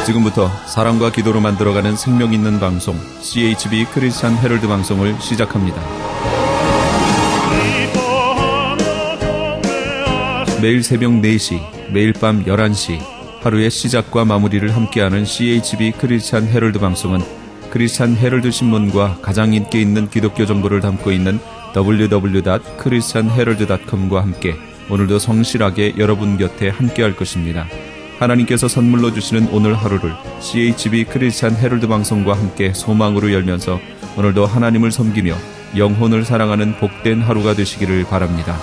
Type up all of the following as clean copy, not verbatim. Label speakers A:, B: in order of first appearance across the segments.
A: 지금부터 사랑과 기도로 만들어가는 생명 있는 방송 CHB 크리스찬 헤럴드 방송을 시작합니다. 매일 새벽 4시, 매일 밤 11시 하루의 시작과 마무리를 함께하는 CHB 크리스찬 헤럴드 방송은 크리스찬 헤럴드 신문과 가장 인기 있는 기독교 정보를 담고 있는 www.christianherald.com과 함께 오늘도 성실하게 여러분 곁에 함께할 것입니다. 하나님께서 선물로 주시는 오늘 하루를 CHB 크리스찬 헤럴드 방송과 함께 소망으로 열면서 오늘도 하나님을 섬기며 영혼을 사랑하는 복된 하루가 되시기를 바랍니다.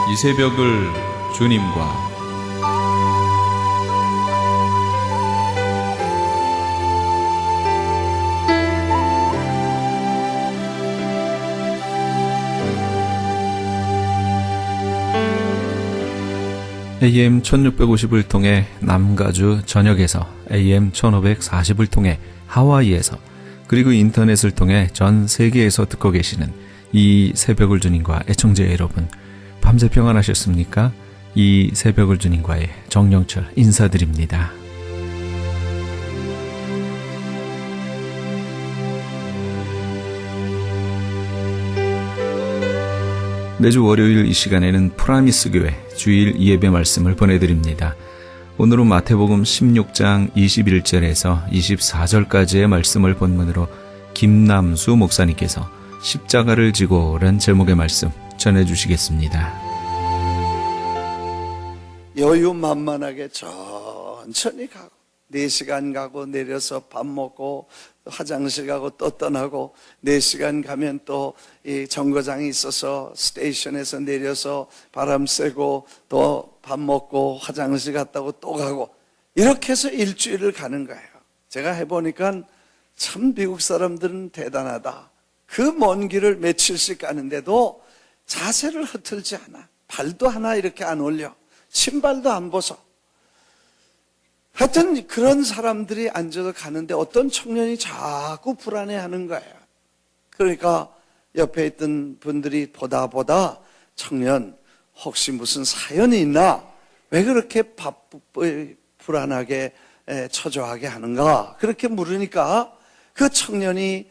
A: 이 새벽을 주님과 AM 1650을 통해 남가주 전역에서 AM 1540을 통해 하와이에서 그리고 인터넷을 통해 전 세계에서 듣고 계시는 이 새벽을 주님과 애청자 여러분, 밤새 평안하셨습니까? 이 새벽을 주님과의 정영철 인사드립니다. 매주 월요일 이 시간에는 프라미스 교회 주일 예배 말씀을 보내드립니다. 오늘은 마태복음 16장 21절에서 24절까지의 말씀을 본문으로 김남수 목사님께서 십자가를 지고라는 제목의 말씀 전해주시겠습니다.
B: 여유만만하게 천천히 가고 4시간 가고 내려서 밥 먹고 화장실 가고 또 떠나고 4시간 가면 또 이 정거장이 있어서 스테이션에서 내려서 바람 쐬고 또 밥 먹고 화장실 갔다고 또 가고 이렇게 해서 일주일을 가는 거예요. 제가 해보니까 참 미국 사람들은 대단하다. 그 먼 길을 며칠씩 가는데도 자세를 흐트르지 않아. 발도 하나 이렇게 안 올려. 신발도 안 벗어. 하여튼 그런 사람들이 앉아서 가는데 어떤 청년이 자꾸 불안해하는 거예요. 그러니까 옆에 있던 분들이 보다 청년 혹시 무슨 사연이 있나? 왜 그렇게 불안하게 초조하게 하는가? 그렇게 물으니까 그 청년이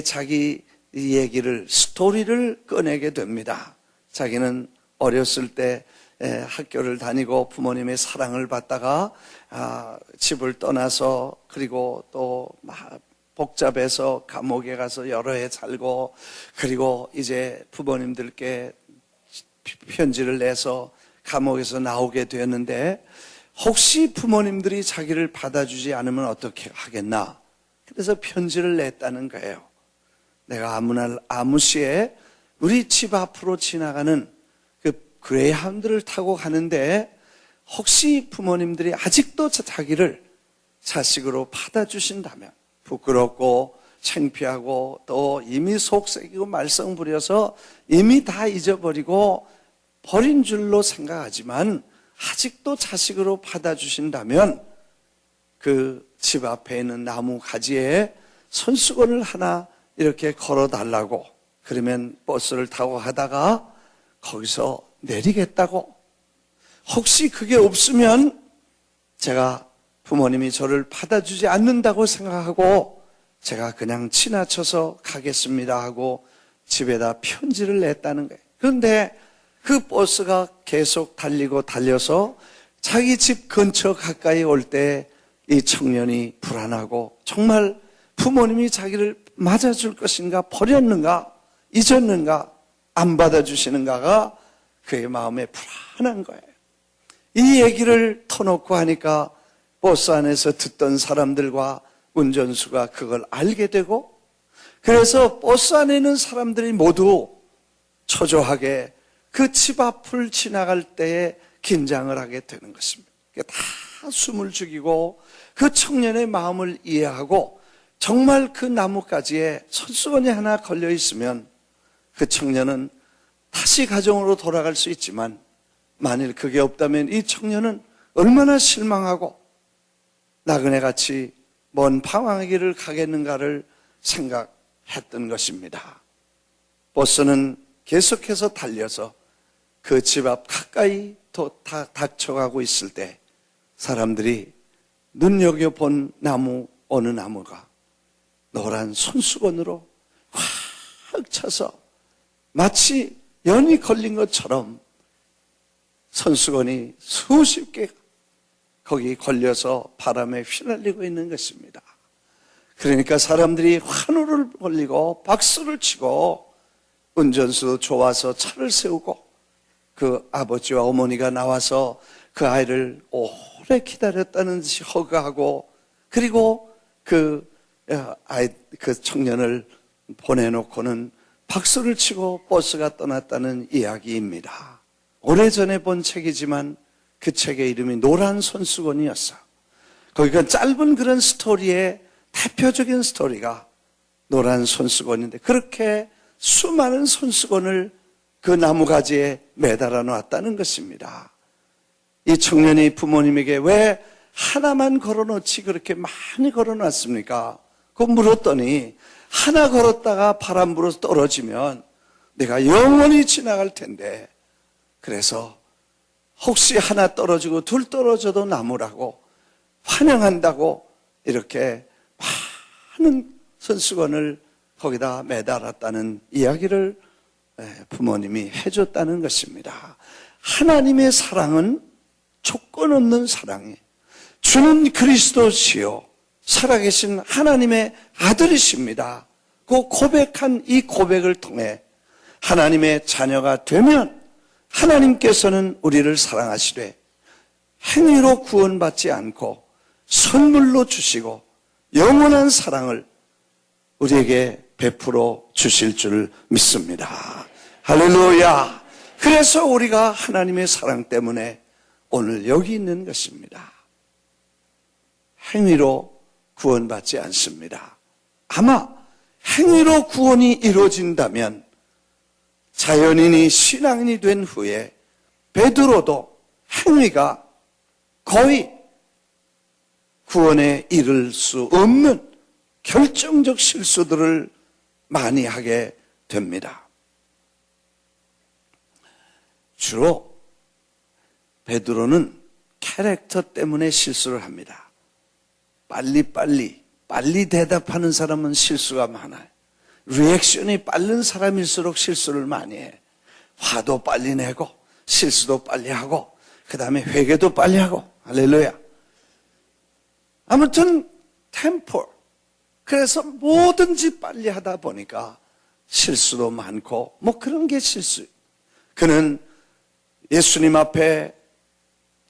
B: 자기 얘기를 스토리를 꺼내게 됩니다. 자기는 어렸을 때 학교를 다니고 부모님의 사랑을 받다가 집을 떠나서 그리고 또 복잡해서 감옥에 가서 여러 해 살고 그리고 이제 부모님들께 편지를 내서 감옥에서 나오게 되었는데 혹시 부모님들이 자기를 받아주지 않으면 어떻게 하겠나? 그래서 편지를 냈다는 거예요. 내가 아무 시에 우리 집 앞으로 지나가는 그레이하운드를 타고 가는데 혹시 부모님들이 아직도 자기를 자식으로 받아주신다면 부끄럽고 창피하고 또 이미 속썩이고 말썽 부려서 이미 다 잊어버리고 버린 줄로 생각하지만 아직도 자식으로 받아주신다면 그 집 앞에 있는 나무 가지에 손수건을 하나 이렇게 걸어달라고 그러면 버스를 타고 가다가 거기서 내리겠다고. 혹시 그게 없으면 제가 부모님이 저를 받아주지 않는다고 생각하고 제가 그냥 지나쳐서 가겠습니다 하고 집에다 편지를 냈다는 거예요. 그런데 그 버스가 계속 달려서 자기 집 근처 가까이 올 때 이 청년이 불안하고 정말 부모님이 자기를 맞아줄 것인가, 버렸는가, 잊었는가, 안 받아주시는가가 그의 마음에 불안한 거예요. 이 얘기를 터놓고 하니까 버스 안에서 듣던 사람들과 운전수가 그걸 알게 되고 그래서 버스 안에 있는 사람들이 모두 초조하게 그 집 앞을 지나갈 때에 긴장을 하게 되는 것입니다. 다 숨을 죽이고 그 청년의 마음을 이해하고 정말 그 나뭇가지에 손수건이 하나 걸려 있으면 그 청년은 다시 가정으로 돌아갈 수 있지만 만일 그게 없다면 이 청년은 얼마나 실망하고 나그네같이 먼 방황의 길을 가겠는가를 생각했던 것입니다. 버스는 계속해서 달려서 그 집 앞 가까이 닥쳐가고 있을 때 사람들이 눈여겨본 나무, 어느 나무가 노란 손수건으로 확 차서 마치 연이 걸린 것처럼 손수건이 수십 개 거기 걸려서 바람에 휘날리고 있는 것입니다. 그러니까 사람들이 환호를 벌리고 박수를 치고 운전수도 좋아서 차를 세우고 그 아버지와 어머니가 나와서 그 아이를 오래 기다렸다는 듯이 허가하고 그리고 그 청년을 보내놓고는 박수를 치고 버스가 떠났다는 이야기입니다. 오래전에 본 책이지만 그 책의 이름이 노란 손수건이었어. 거기가 짧은 그런 스토리의 대표적인 스토리가 노란 손수건인데 그렇게 수많은 손수건을 그 나무가지에 매달아 놨다는 것입니다. 이 청년이 부모님에게 왜 하나만 걸어놓지 그렇게 많이 걸어놨습니까? 그거 물었더니 하나 걸었다가 바람 불어서 떨어지면 내가 영원히 지나갈 텐데 그래서 혹시 하나 떨어지고 둘 떨어져도 나무라고 환영한다고 이렇게 많은 손수건을 거기다 매달았다는 이야기를 부모님이 해줬다는 것입니다. 하나님의 사랑은 조건 없는 사랑이에요. 주는 그리스도시요 살아계신 하나님의 아들이십니다. 그 고백한 이 고백을 통해 하나님의 자녀가 되면 하나님께서는 우리를 사랑하시되 행위로 구원받지 않고 선물로 주시고 영원한 사랑을 우리에게 베풀어 주실 줄 믿습니다. 할렐루야. 그래서 우리가 하나님의 사랑 때문에 오늘 여기 있는 것입니다. 행위로 구원받지 않습니다. 아마 행위로 구원이 이루어진다면 자연인이 신앙인이 된 후에 베드로도 행위가 거의 구원에 이를 수 없는 결정적 실수들을 많이 하게 됩니다. 주로 베드로는 캐릭터 때문에 실수를 합니다. 빨리 대답하는 사람은 실수가 많아요. 리액션이 빠른 사람일수록 실수를 많이 해. 화도 빨리 내고 실수도 빨리 하고 그 다음에 회개도 빨리 하고 할렐루야. 아무튼 템포 그래서 뭐든지 빨리 하다 보니까 실수도 많고 뭐 그런 게 실수. 그는 예수님 앞에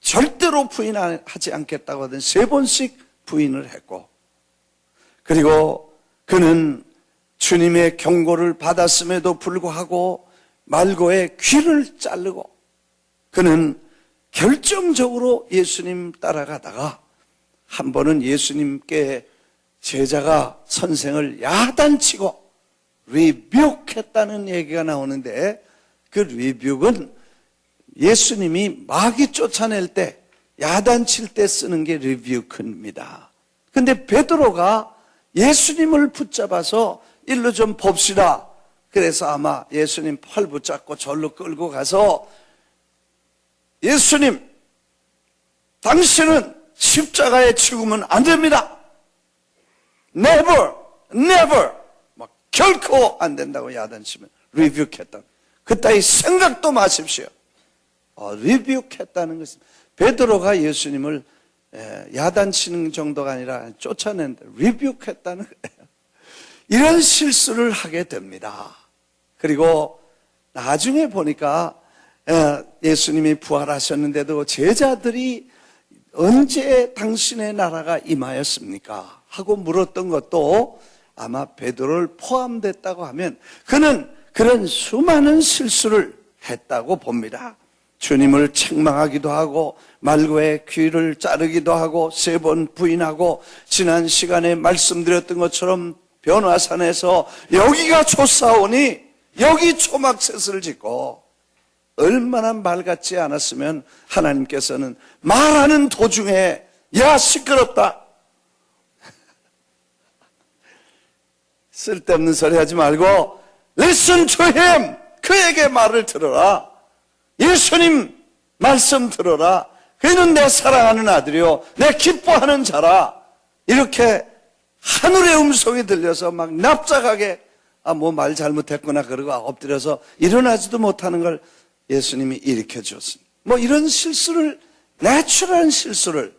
B: 절대로 부인하지 않겠다고 하던 3번씩 부인을 했고 그리고 그는 주님의 경고를 받았음에도 불구하고 말고의 귀를 자르고 그는 결정적으로 예수님 따라가다가 한 번은 예수님께 제자가 선생을 야단치고 리뷰했다는 얘기가 나오는데 그 리뷰는 예수님이 마귀 쫓아낼 때 야단칠 때 쓰는 게 리뷰입니다. 근데 베드로가 예수님을 붙잡아서 일로 좀 봅시다. 그래서 아마 예수님 팔 붙잡고 절로 끌고 가서 예수님 당신은 십자가에 죽으면 안 됩니다. never 막 결코 안 된다고 야단치면 리뷰했다. 그따위 생각도 마십시오. 리뷰했다는 것은 베드로가 예수님을 야단치는 정도가 아니라 쫓아낸다. 리뷰했다는 거예요. 이런 실수를 하게 됩니다. 그리고 나중에 보니까 예수님이 부활하셨는데도 제자들이 언제 당신의 나라가 임하였습니까? 하고 물었던 것도 아마 베드로를 포함됐다고 하면 그는 그런 수많은 실수를 했다고 봅니다. 주님을 책망하기도 하고 말고의 귀를 자르기도 하고 3번 부인하고 지난 시간에 말씀드렸던 것처럼 변화산에서 여기가 좁사오니 여기 초막셋을 짓고 얼마나 말 같지 않았으면 하나님께서는 말하는 도중에 야 시끄럽다, 쓸데없는 소리 하지 말고 Listen to him, 그에게 말을 들어라. 예수님 말씀 들어라. 그는 내 사랑하는 아들이요 내 기뻐하는 자라. 이렇게 하늘의 음성이 들려서 막 납작하게 뭐 말 잘못했구나 그러고 엎드려서 일어나지도 못하는 걸 예수님이 일으켜 주었습니다. 뭐 이런 실수를, 내추럴한 실수를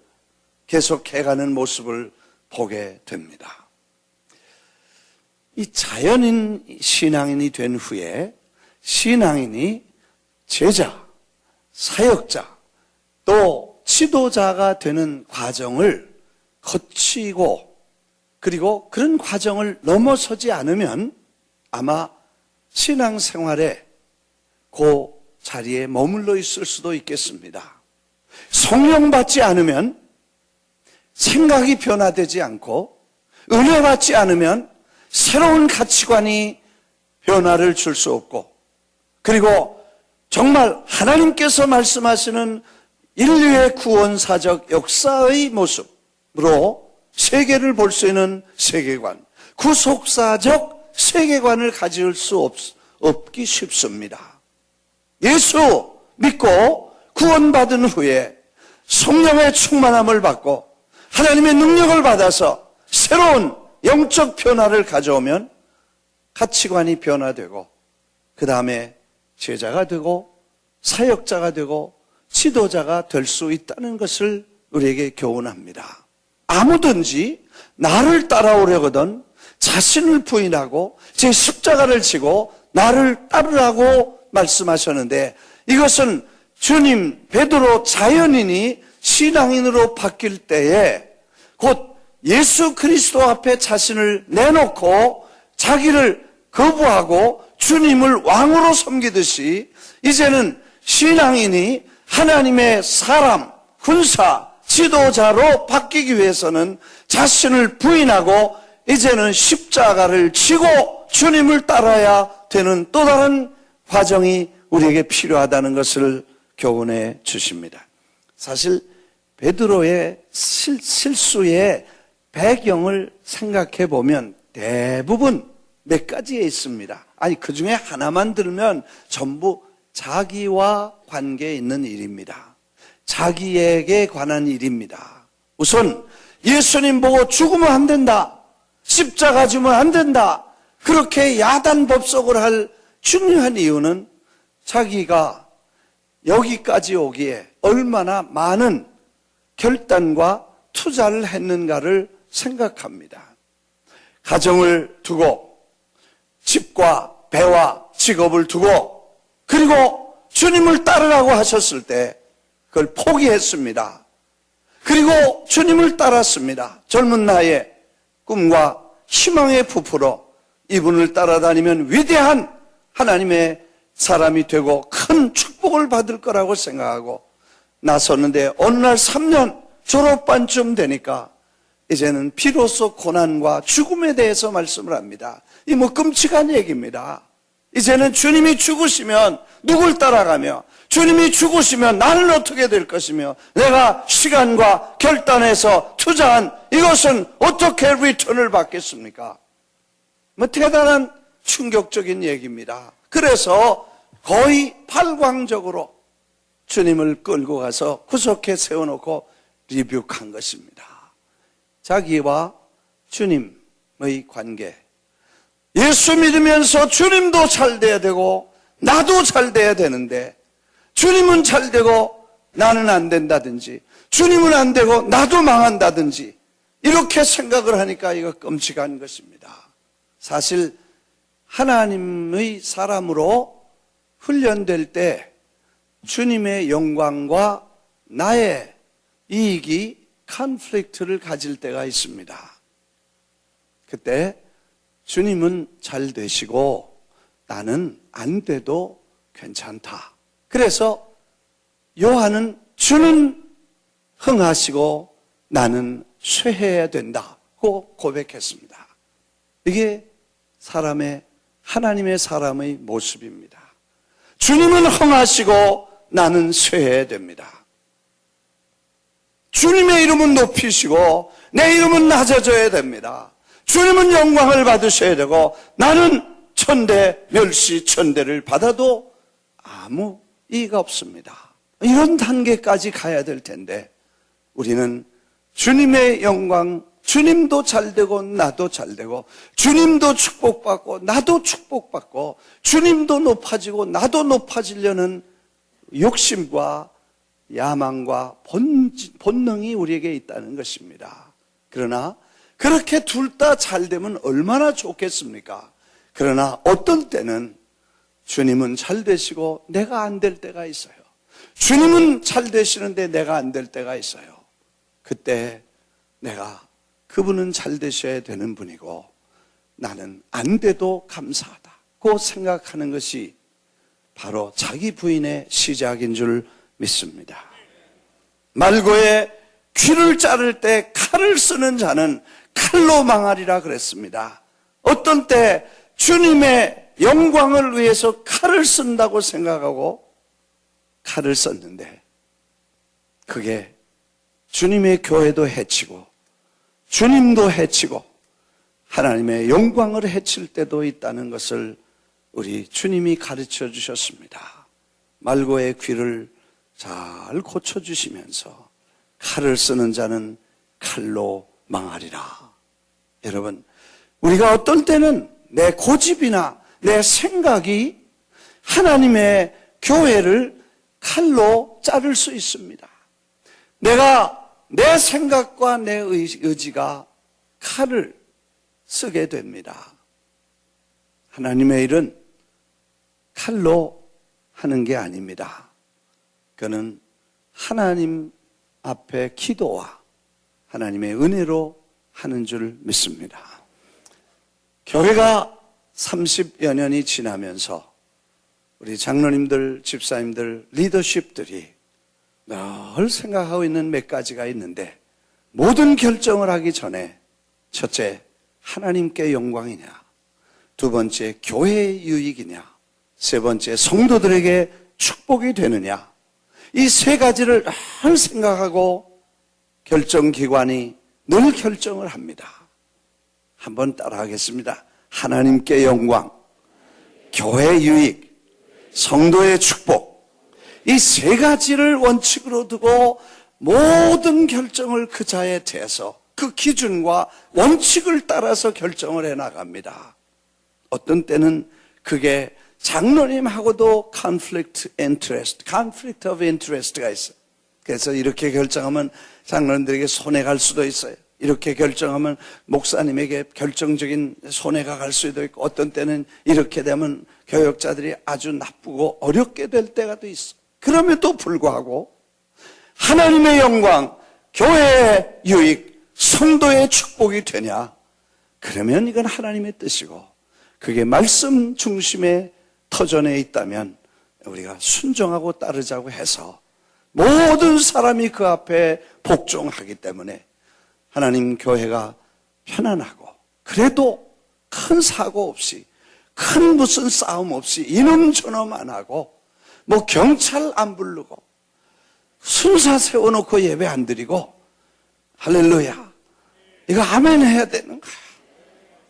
B: 계속 해가는 모습을 보게 됩니다. 이 자연인 신앙인이 된 후에 신앙인이 제자, 사역자, 또 지도자가 되는 과정을 거치고, 그리고 그런 과정을 넘어서지 않으면 아마 신앙생활에 그 자리에 머물러 있을 수도 있겠습니다. 성령 받지 않으면, 생각이 변화되지 않고, 은혜 받지 않으면 새로운 가치관이 변화를 줄 수 없고, 그리고 정말 하나님께서 말씀하시는 인류의 구원사적 역사의 모습으로 세계를 볼 수 있는 세계관, 구속사적 세계관을 가질 수 없기 쉽습니다. 예수 믿고 구원받은 후에 성령의 충만함을 받고 하나님의 능력을 받아서 새로운 영적 변화를 가져오면 가치관이 변화되고, 그 다음에 제자가 되고 사역자가 되고 지도자가 될 수 있다는 것을 우리에게 교훈합니다. 아무든지 나를 따라오려거든 자신을 부인하고 제 십자가를 지고 나를 따르라고 말씀하셨는데, 이것은 주님, 베드로 자연인이 신앙인으로 바뀔 때에 곧 예수 그리스도 앞에 자신을 내놓고 자기를 거부하고 주님을 왕으로 섬기듯이, 이제는 신앙인이 하나님의 사람, 군사, 지도자로 바뀌기 위해서는 자신을 부인하고 이제는 십자가를 지고 주님을 따라야 되는 또 다른 과정이 우리에게 필요하다는 것을 교훈해 주십니다. 사실 베드로의 실수의 배경을 생각해 보면 대부분 몇 가지에 있습니다. 아니, 그 중에 하나만 들면 전부 자기와 관계 있는 일입니다. 자기에게 관한 일입니다. 우선 예수님 보고 죽으면 안 된다, 십자가 지면 안 된다, 그렇게 야단법석을 할 중요한 이유는 자기가 여기까지 오기에 얼마나 많은 결단과 투자를 했는가를 생각합니다. 가정을 두고, 집과 배와 직업을 두고, 그리고 주님을 따르라고 하셨을 때 그걸 포기했습니다. 그리고 주님을 따랐습니다. 젊은 나이에 꿈과 희망의 부풀어 이분을 따라다니면 위대한 하나님의 사람이 되고 큰 축복을 받을 거라고 생각하고 나섰는데, 어느 날 3년 졸업반쯤 되니까 이제는 비로소 고난과 죽음에 대해서 말씀을 합니다. 이 뭐 끔찍한 얘기입니다. 이제는 주님이 죽으시면 누굴 따라가며, 주님이 죽으시면 나는 어떻게 될 것이며, 내가 시간과 결단해서 투자한 이것은 어떻게 리턴을 받겠습니까? 뭐 대단한 충격적인 얘기입니다. 그래서 거의 발광적으로 주님을 끌고 가서 구석에 세워놓고 리뷰한 것입니다. 자기와 주님의 관계, 예수 믿으면서 주님도 잘 돼야 되고 나도 잘 돼야 되는데, 주님은 잘 되고 나는 안 된다든지, 주님은 안 되고 나도 망한다든지, 이렇게 생각을 하니까 이거 끔찍한 것입니다. 사실 하나님의 사람으로 훈련될 때 주님의 영광과 나의 이익이 컨플릭트를 가질 때가 있습니다. 그때 주님은 잘 되시고 나는 안 돼도 괜찮다. 그래서 요한은 주는 흥하시고 나는 쇠해야 된다고 고백했습니다. 이게 하나님의 사람의 모습입니다. 주님은 흥하시고 나는 쇠해됩니다. 주님의 이름은 높이시고 내 이름은 낮아져야 됩니다. 주님은 영광을 받으셔야 되고 나는 천대, 멸시, 천대를 받아도 아무 이의가 없습니다. 이런 단계까지 가야 될 텐데 우리는 주님의 영광, 주님도 잘되고 나도 잘되고 주님도 축복받고 나도 축복받고 주님도 높아지고 나도 높아지려는 욕심과 야망과 본능이 우리에게 있다는 것입니다. 그러나 그렇게 둘 다 잘되면 얼마나 좋겠습니까? 그러나 어떤 때는 주님은 잘 되시고 내가 안 될 때가 있어요. 주님은 잘 되시는데 내가 안 될 때가 있어요. 그때 내가 그분은 잘 되셔야 되는 분이고 나는 안 돼도 감사하다고 생각하는 것이 바로 자기 부인의 시작인 줄 믿습니다. 말고에 귀를 자를 때 칼을 쓰는 자는 칼로 망하리라 그랬습니다. 어떤 때 주님의 영광을 위해서 칼을 쓴다고 생각하고 칼을 썼는데 그게 주님의 교회도 해치고 주님도 해치고 하나님의 영광을 해칠 때도 있다는 것을 우리 주님이 가르쳐 주셨습니다. 말고의 귀를 잘 고쳐주시면서 칼을 쓰는 자는 칼로 망하리라. 여러분, 우리가 어떤 때는 내 고집이나 내 생각이 하나님의 교회를 칼로 자를 수 있습니다. 내가 내 생각과 내 의지가 칼을 쓰게 됩니다. 하나님의 일은 칼로 하는 게 아닙니다. 그는 하나님 앞에 기도와 하나님의 은혜로 하는 줄 믿습니다. 교회가 30여 년이 지나면서 우리 장로님들, 집사님들, 리더십들이 늘 생각하고 있는 몇 가지가 있는데 모든 결정을 하기 전에 첫째, 하나님께 영광이냐, 두 번째, 교회의 유익이냐, 세 번째, 성도들에게 축복이 되느냐, 이 세 가지를 늘 생각하고 결정기관이 늘 결정을 합니다. 한번 따라하겠습니다. 하나님께 영광, 교회 유익, 성도의 축복, 이 세 가지를 원칙으로 두고 모든 결정을 그 자에 대해서 그 기준과 원칙을 따라서 결정을 해나갑니다. 어떤 때는 그게 장로님하고도 conflict of interest가 있어요. 그래서 이렇게 결정하면 장로님들에게 손해가 갈 수도 있어요. 이렇게 결정하면 목사님에게 결정적인 손해가 갈 수도 있고 어떤 때는 이렇게 되면 교역자들이 아주 나쁘고 어렵게 될 때가 또 있어. 그럼에도 불구하고 하나님의 영광, 교회의 유익, 성도의 축복이 되냐? 그러면 이건 하나님의 뜻이고 그게 말씀 중심의 터전에 있다면 우리가 순종하고 따르자고 해서 모든 사람이 그 앞에 복종하기 때문에 하나님 교회가 편안하고 그래도 큰 사고 없이 큰 무슨 싸움 없이 이놈 저놈 안 하고 뭐 경찰 안 부르고 순사 세워놓고 예배 안 드리고 할렐루야 이거 아멘 해야 되는 거야.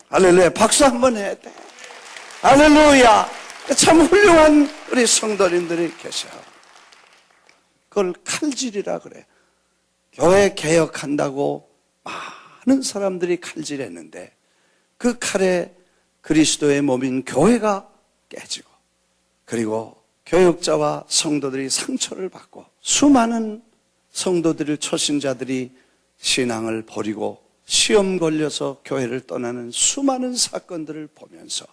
B: 할렐루야 박수 한번 해야 돼. 할렐루야 참 훌륭한 우리 성도님들이 계셔. 그걸 칼질이라 그래. 교회 개혁한다고 많은 사람들이 칼질했는데 그 칼에 그리스도의 몸인 교회가 깨지고 그리고 교역자와 성도들이 상처를 받고 수많은 성도들을 초신자들이 신앙을 버리고 시험 걸려서 교회를 떠나는 수많은 사건들을 보면서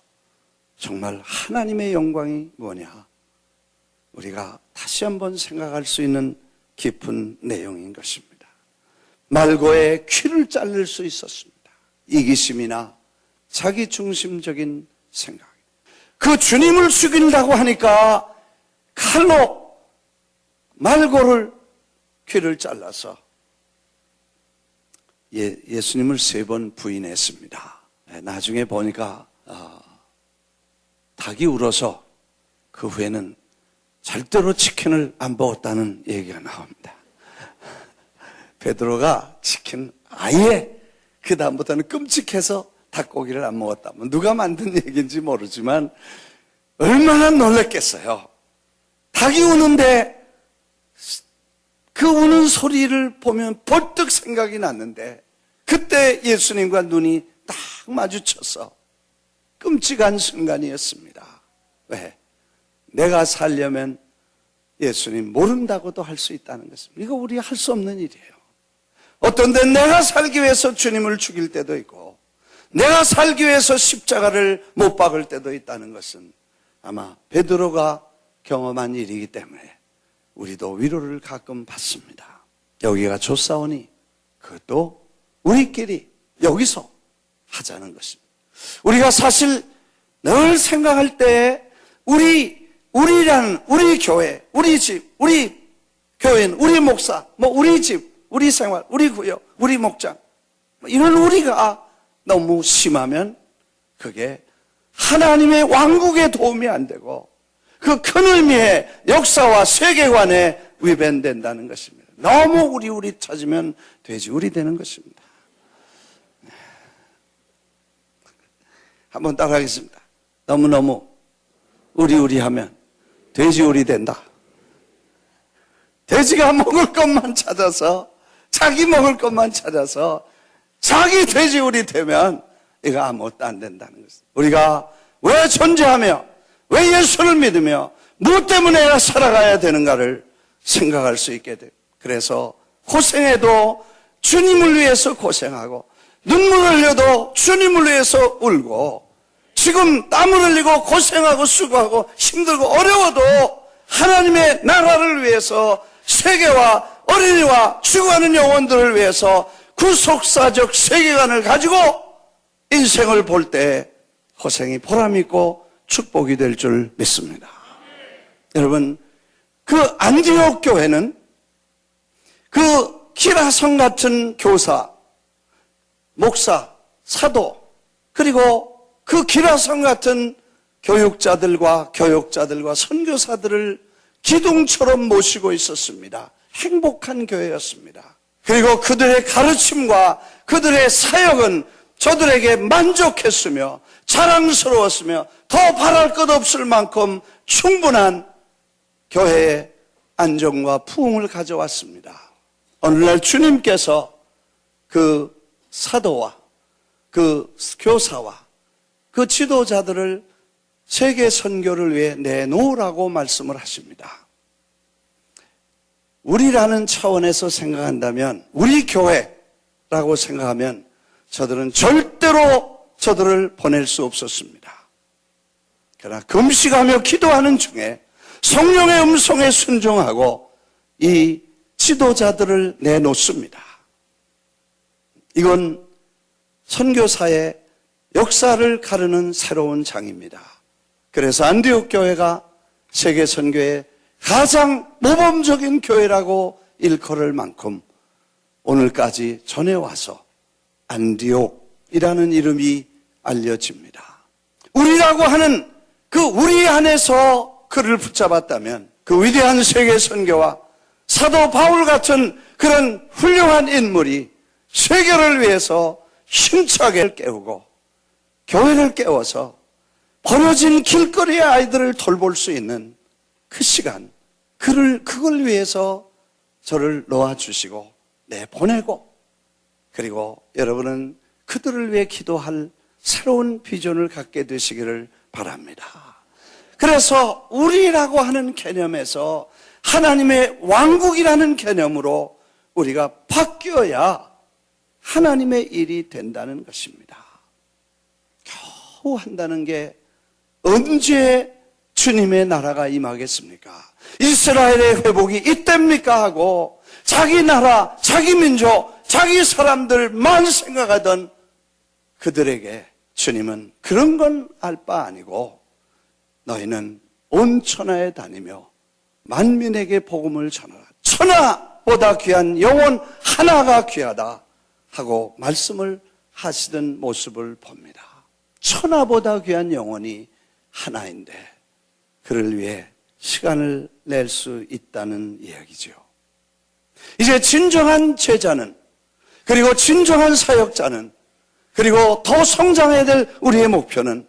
B: 정말 하나님의 영광이 뭐냐 우리가 다시 한번 생각할 수 있는 깊은 내용인 것입니다. 말고의 귀를 자를 수 있었습니다. 이기심이나 자기중심적인 생각. 그 주님을 죽인다고 하니까 칼로 말고를 귀를 잘라서 예수님을 3번 부인했습니다. 나중에 보니까 닭이 울어서 그 후에는 절대로 치킨을 안 먹었다는 얘기가 나옵니다. 베드로가 치킨 아예 그 다음부터는 끔찍해서 닭고기를 안 먹었다. 누가 만든 얘기인지 모르지만 얼마나 놀랐겠어요. 닭이 우는데 그 우는 소리를 보면 벌떡 생각이 났는데 그때 예수님과 눈이 딱 마주쳐서 끔찍한 순간이었습니다. 왜? 내가 살려면 예수님 모른다고도 할 수 있다는 것입니다. 이거 우리가 할 수 없는 일이에요. 어떤 데 내가 살기 위해서 주님을 죽일 때도 있고 내가 살기 위해서 십자가를 못 박을 때도 있다는 것은 아마 베드로가 경험한 일이기 때문에 우리도 위로를 가끔 받습니다. 여기가 좋사오니 그것도 우리끼리 여기서 하자는 것입니다. 우리가 사실 늘 생각할 때 우리라는 우리 교회, 우리 집, 우리 교인, 우리 목사, 우리 집, 우리 생활, 우리 구역, 우리 목장 이런 우리가 너무 심하면 그게 하나님의 왕국에 도움이 안 되고 그 큰 의미의 역사와 세계관에 위배된다는 것입니다. 너무 우리 찾으면 돼지우리 되는 것입니다. 한번 따라하겠습니다. 너무너무 우리 하면 돼지우리 된다. 돼지가 먹을 것만 찾아서 자기 먹을 것만 찾아서 자기 돼지우리 되면 이거 아무것도 안 된다는 것입니다. 우리가 왜 존재하며 왜 예수를 믿으며 무엇 때문에 살아가야 되는가를 생각할 수 있게 돼요. 그래서 고생해도 주님을 위해서 고생하고 눈물을 흘려도 주님을 위해서 울고 지금 땀을 흘리고 고생하고 수고하고 힘들고 어려워도 하나님의 나라를 위해서 세계와 어린이와 죽어가는 영혼들을 위해서 구속사적 세계관을 가지고 인생을 볼 때 고생이 보람있고 축복이 될 줄 믿습니다. 여러분, 그 안디옥 교회는 그 기라성 같은 교사, 목사, 사도, 그리고 그 기라성 같은 교육자들과 선교사들을 기둥처럼 모시고 있었습니다. 행복한 교회였습니다. 그리고 그들의 가르침과 그들의 사역은 저들에게 만족했으며 자랑스러웠으며 더 바랄 것 없을 만큼 충분한 교회의 안정과 부흥을 가져왔습니다. 오늘날 주님께서 그 사도와 그 교사와 그 지도자들을 세계 선교를 위해 내놓으라고 말씀을 하십니다. 우리라는 차원에서 생각한다면, 우리 교회라고 생각하면 저들은 절대로 저들을 보낼 수 없었습니다. 그러나 금식하며 기도하는 중에 성령의 음성에 순종하고 이 지도자들을 내놓습니다. 이건 선교사의 역사를 가르는 새로운 장입니다. 그래서 안디옥 교회가 세계 선교의 가장 모범적인 교회라고 일컬을 만큼 오늘까지 전해와서 안디옥이라는 이름이 알려집니다. 우리라고 하는 그 우리 안에서 그를 붙잡았다면 그 위대한 세계 선교와 사도 바울 같은 그런 훌륭한 인물이 세계를 위해서 힘차게 깨우고 교회를 깨워서 버려진 길거리의 아이들을 돌볼 수 있는 그 시간, 그걸 위해서 저를 놓아주시고 내보내고, 그리고 여러분은 그들을 위해 기도할 새로운 비전을 갖게 되시기를 바랍니다. 그래서 우리라고 하는 개념에서 하나님의 왕국이라는 개념으로 우리가 바뀌어야 하나님의 일이 된다는 것입니다. 겨우 한다는 게 언제 주님의 나라가 임하겠습니까? 이스라엘의 회복이 이때입니까? 하고 자기 나라, 자기 민족, 자기 사람들만 생각하던 그들에게 주님은 그런 건 알 바 아니고 너희는 온 천하에 다니며 만민에게 복음을 전하라. 천하보다 귀한 영혼 하나가 귀하다 하고 말씀을 하시던 모습을 봅니다. 천하보다 귀한 영혼이 하나인데 그를 위해 시간을 낼 수 있다는 이야기죠. 이제 진정한 제자는, 그리고 진정한 사역자는, 그리고 더 성장해야 될 우리의 목표는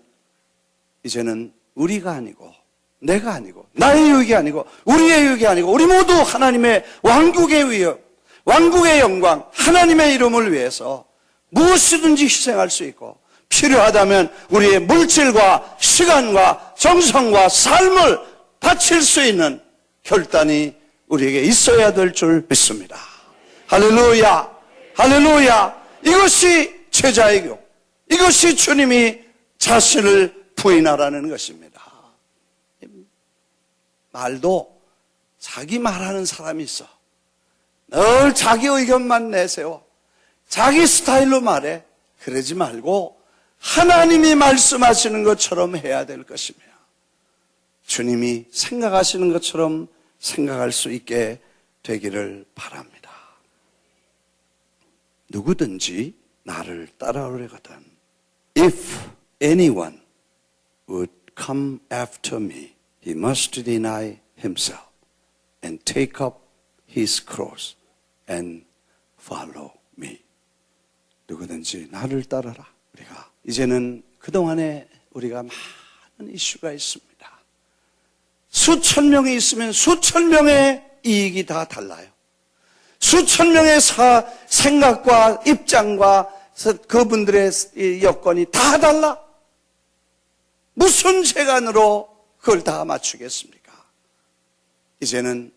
B: 이제는 우리가 아니고, 내가 아니고, 나의 유익이 아니고, 우리의 유익이 아니고, 우리 모두 하나님의 왕국의 위협, 왕국의 영광, 하나님의 이름을 위해서 무엇이든지 희생할 수 있고, 필요하다면 우리의 물질과 시간과 정성과 삶을 바칠 수 있는 결단이 우리에게 있어야 될 줄 믿습니다. 할렐루야, 할렐루야. 이것이 제자의 교, 이것이 주님이 자신을 부인하라는 것입니다. 말도 자기 말하는 사람이 있어. 늘 자기 의견만 내세워. 자기 스타일로 말해. 그러지 말고 하나님이 말씀하시는 것처럼 해야 될 것이며, 주님이 생각하시는 것처럼 생각할 수 있게 되기를 바랍니다. 누구든지 나를 따라오려거든, If anyone would come after me, he must deny himself and take up his cross and follow me. 누구든지 나를 따라라. 우리가 이제는 그동안에 우리가 많은 이슈가 있습니다. 수천 명이 있으면 수천 명의 이익이 다 달라요. 수천 명의 생각과 입장과 그분들의 여건이 다 달라. 무슨 재간으로 그걸 다 맞추겠습니까? 이제는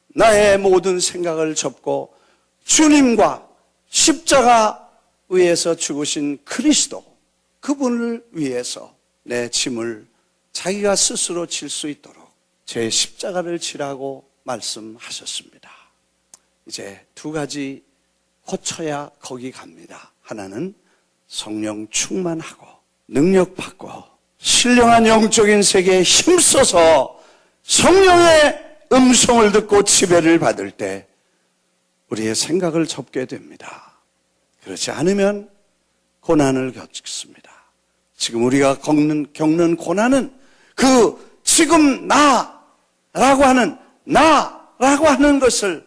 B: 나의 모든 생각을 접고 주님과 십자가 위에서 죽으신 그리스도, 그분을 위해서 내 짐을 자기가 스스로 질 수 있도록 제 십자가를 지라고 말씀하셨습니다. 이제 두 가지 고쳐야 거기 갑니다. 하나는 성령 충만하고 능력받고 신령한 영적인 세계에 힘써서 성령의 음성을 듣고 지배를 받을 때 우리의 생각을 접게 됩니다. 그렇지 않으면 고난을 겪습니다. 지금 우리가 겪는 고난은 그 지금 나라고 하는 것을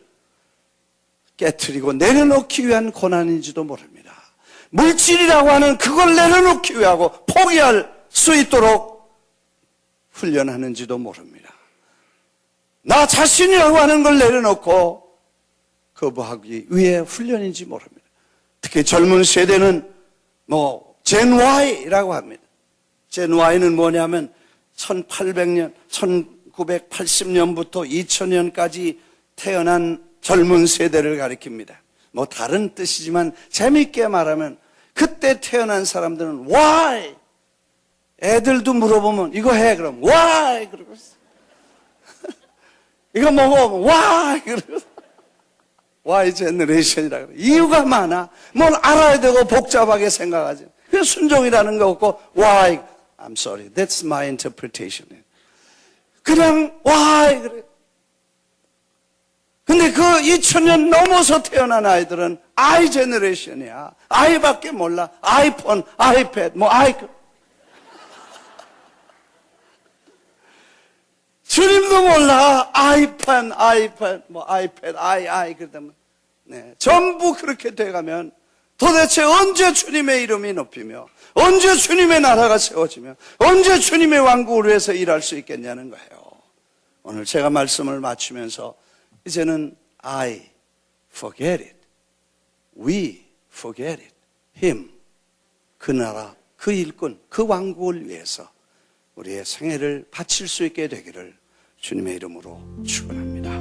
B: 깨트리고 내려놓기 위한 고난인지도 모릅니다. 물질이라고 하는 그걸 내려놓기 위하고 포기할 수 있도록 훈련하는지도 모릅니다. 나 자신이라고 하는 걸 내려놓고 거부하기 위해 훈련인지 모릅니다. 특히 젊은 세대는 젠 Y라고 합니다. 젠 Y는 뭐냐면 1800년, 1980년부터 2000년까지 태어난 젊은 세대를 가리킵니다. 다른 뜻이지만 재미있게 말하면 그때 태어난 사람들은 Why? 애들도 물어보면 이거 해 그럼 Why? 그러고 이거 먹어 Why? 그러고 Y 제너레이션이라고 그래요. 이유가 많아. 뭘 알아야 되고 복잡하게 생각하지. 그래서 순종이라는 거 없고 Why? I'm sorry. That's my interpretation. 그냥 Why? 그래. 근데 그 2000년 넘어서 태어난 아이들은 I 제너레이션이야. I밖에 몰라. 아이폰, 아이패드, 주님도 몰라. 아이폰, 아이패드, 아이패드, 그러다면 전부 그렇게 돼가면 도대체 언제 주님의 이름이 높이며 언제 주님의 나라가 세워지며 언제 주님의 왕국을 위해서 일할 수 있겠냐는 거예요. 오늘 제가 말씀을 마치면서 이제는 I forget it, we forget it, him, 그 나라, 그 일꾼, 그 왕국을 위해서 우리의 생애를 바칠 수 있게 되기를 주님의 이름으로 축원합니다.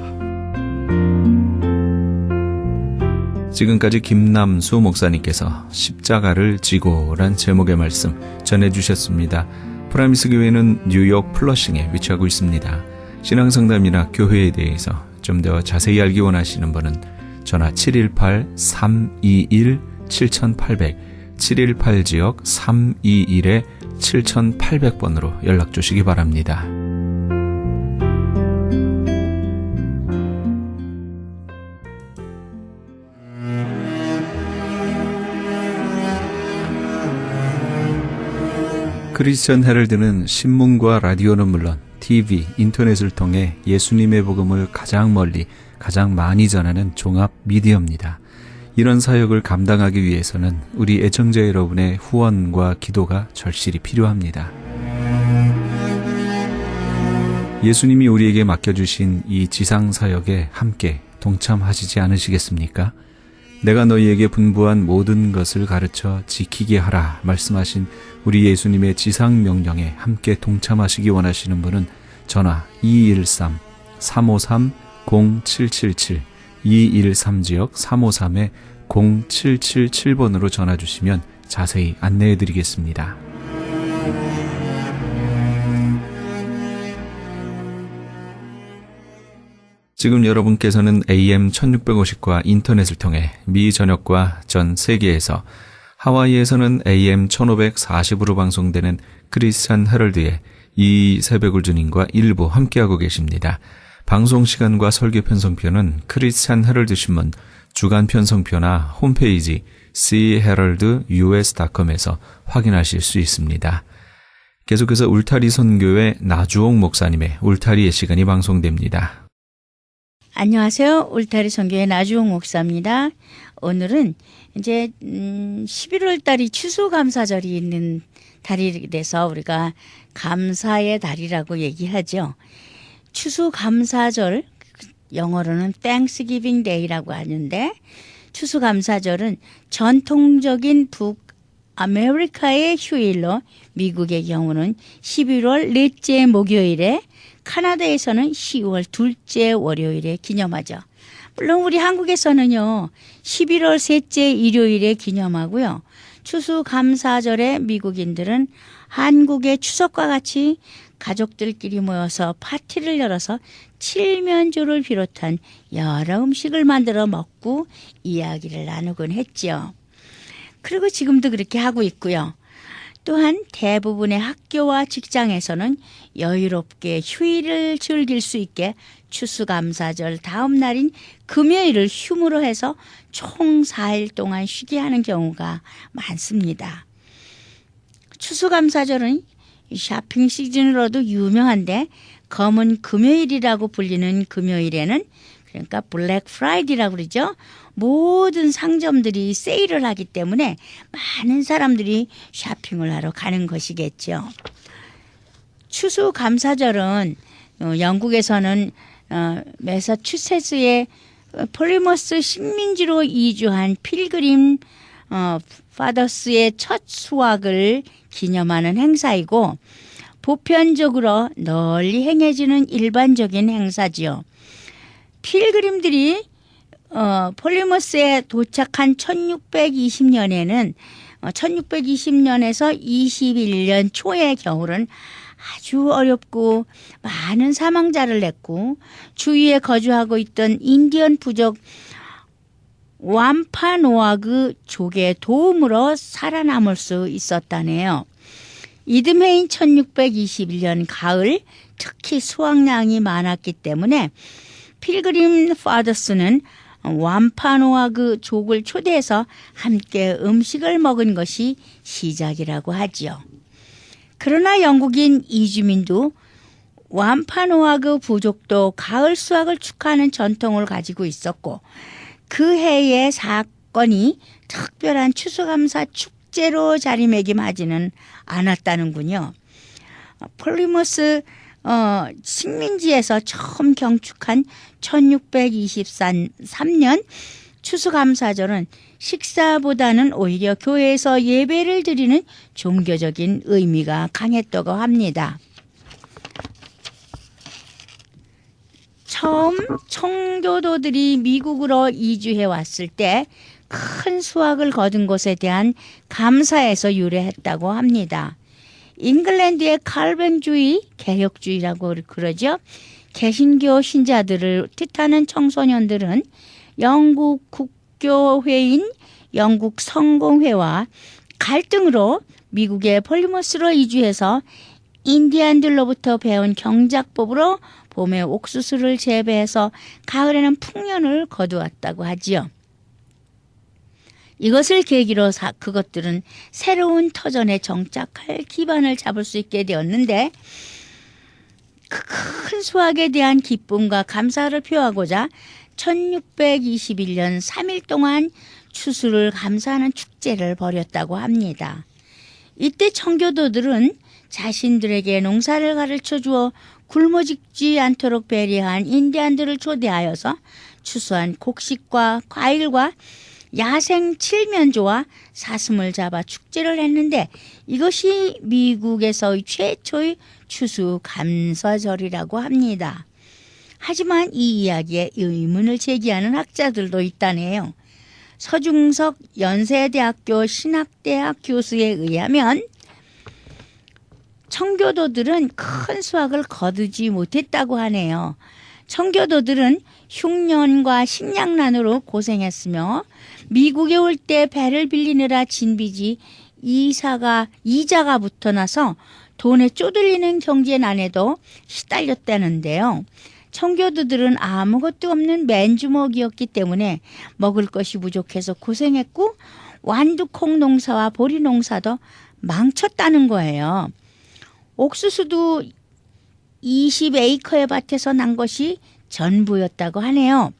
A: 지금까지 김남수 목사님께서 십자가를 지고란 제목의 말씀 전해주셨습니다. 프라미스 교회는 뉴욕 플러싱에 위치하고 있습니다. 신앙상담이나 교회에 대해서 좀 더 자세히 알기 원하시는 분은 전화 718-321-7800 718지역 321-7800번으로 연락 주시기 바랍니다. 크리스천 헤럴드는 신문과 라디오는 물론 TV, 인터넷을 통해 예수님의 복음을 가장 멀리, 가장 많이 전하는 종합 미디어입니다. 이런 사역을 감당하기 위해서는 우리 애청자 여러분의 후원과 기도가 절실히 필요합니다. 예수님이 우리에게 맡겨주신 이 지상 사역에 함께 동참하시지 않으시겠습니까? 내가 너희에게 분부한 모든 것을 가르쳐 지키게 하라 말씀하신 우리 예수님의 지상 명령에 함께 동참하시기 원하시는 분은 전화 213-353-0777 213지역 353-0777번으로 전화 주시면 자세히 안내해 드리겠습니다. 지금 여러분께서는 AM 1650과 인터넷을 통해 미 전역과 전 세계에서 하와이에서는 AM 1540으로 방송되는 크리스찬 헤럴드의 이 새벽을 주님과 일부 함께하고 계십니다. 방송 시간과 설교 편성표는 크리스찬 헤럴드 신문 주간 편성표나 홈페이지 cheraldus.com에서 확인하실 수 있습니다. 계속해서 울타리 선교회 나주옥 목사님의 울타리의 시간이 방송됩니다.
C: 안녕하세요. 울타리 선교회 나주홍 목사입니다. 오늘은 이제 11월 달이 추수감사절이 있는 달이라서 우리가 감사의 달이라고 얘기하죠. 추수감사절, 영어로는 Thanksgiving Day라고 하는데 추수감사절은 전통적인 북아메리카의 휴일로 미국의 경우는 11월 넷째 목요일에 카나다에서는 10월 둘째 월요일에 기념하죠. 물론 우리 한국에서는요. 11월 셋째 일요일에 기념하고요. 추수감사절에 미국인들은 한국의 추석과 같이 가족들끼리 모여서 파티를 열어서 칠면조를 비롯한 여러 음식을 만들어 먹고 이야기를 나누곤 했죠. 그리고 지금도 그렇게 하고 있고요. 또한 대부분의 학교와 직장에서는 여유롭게 휴일을 즐길 수 있게 추수감사절 다음 날인 금요일을 휴무로 해서 총 4일 동안 쉬게 하는 경우가 많습니다. 추수감사절은 쇼핑 시즌으로도 유명한데 검은 금요일이라고 불리는 금요일에는 그러니까 블랙 프라이데이라고 그러죠. 모든 상점들이 세일을 하기 때문에 많은 사람들이 쇼핑을 하러 가는 것이겠죠. 추수감사절은 영국에서는 매사추세츠의 폴리머스 식민지로 이주한 필그림 파더스의 첫 수확을 기념하는 행사이고 보편적으로 널리 행해지는 일반적인 행사지요. 필그림들이 폴리머스에 도착한 1620년에는 1620년에서 21년 초의 겨울은 아주 어렵고 많은 사망자를 냈고 주위에 거주하고 있던 인디언 부족 완파노아그 족의 도움으로 살아남을 수 있었다네요. 이듬해인 1621년 가을 특히 수확량이 많았기 때문에 필그림 파더스는 완파노아그 족을 초대해서 함께 음식을 먹은 것이 시작이라고 하지요. 그러나 영국인 이주민도 완파노아그 부족도 가을 수확을 축하하는 전통을 가지고 있었고 그 해의 사건이 특별한 추수감사 축제로 자리매김하지는 않았다는군요. 폴리머스 식민지에서 처음 경축한 1623년 추수감사절은 식사보다는 오히려 교회에서 예배를 드리는 종교적인 의미가 강했다고 합니다. 처음 청교도들이 미국으로 이주해 왔을 때 큰 수확을 거둔 것에 대한 감사에서 유래했다고 합니다. 잉글랜드의 칼뱅주의, 개혁주의라고 그러죠. 개신교 신자들을 뜻하는 청소년들은 영국 국교회인 영국 성공회와 갈등으로 미국의 폴리머스로 이주해서 인디안들로부터 배운 경작법으로 봄에 옥수수를 재배해서 가을에는 풍년을 거두었다고 하지요. 이것을 계기로 그것들은 새로운 터전에 정착할 기반을 잡을 수 있게 되었는데 큰 수확에 대한 기쁨과 감사를 표하고자 1621년 3일 동안 추수를 감사하는 축제를 벌였다고 합니다. 이때 청교도들은 자신들에게 농사를 가르쳐 주어 굶어 죽지 않도록 배려한 인디안들을 초대하여서 추수한 곡식과 과일과 야생 칠면조와 사슴을 잡아 축제를 했는데 이것이 미국에서의 최초의 추수 감사절이라고 합니다. 하지만 이 이야기에 의문을 제기하는 학자들도 있다네요. 서중석 연세대학교 신학대학 교수에 의하면 청교도들은 큰 수확을 거두지 못했다고 하네요. 청교도들은 흉년과 식량난으로 고생했으며 미국에 올 때 배를 빌리느라 진 빚이 이자가 붙어나서 돈에 쪼들리는 경제난에도 시달렸다는데요. 청교도들은 아무것도 없는 맨주먹이었기 때문에 먹을 것이 부족해서 고생했고 완두콩 농사와 보리 농사도 망쳤다는 거예요. 옥수수도 20에이커의 밭에서 난 것이 전부였다고 하네요.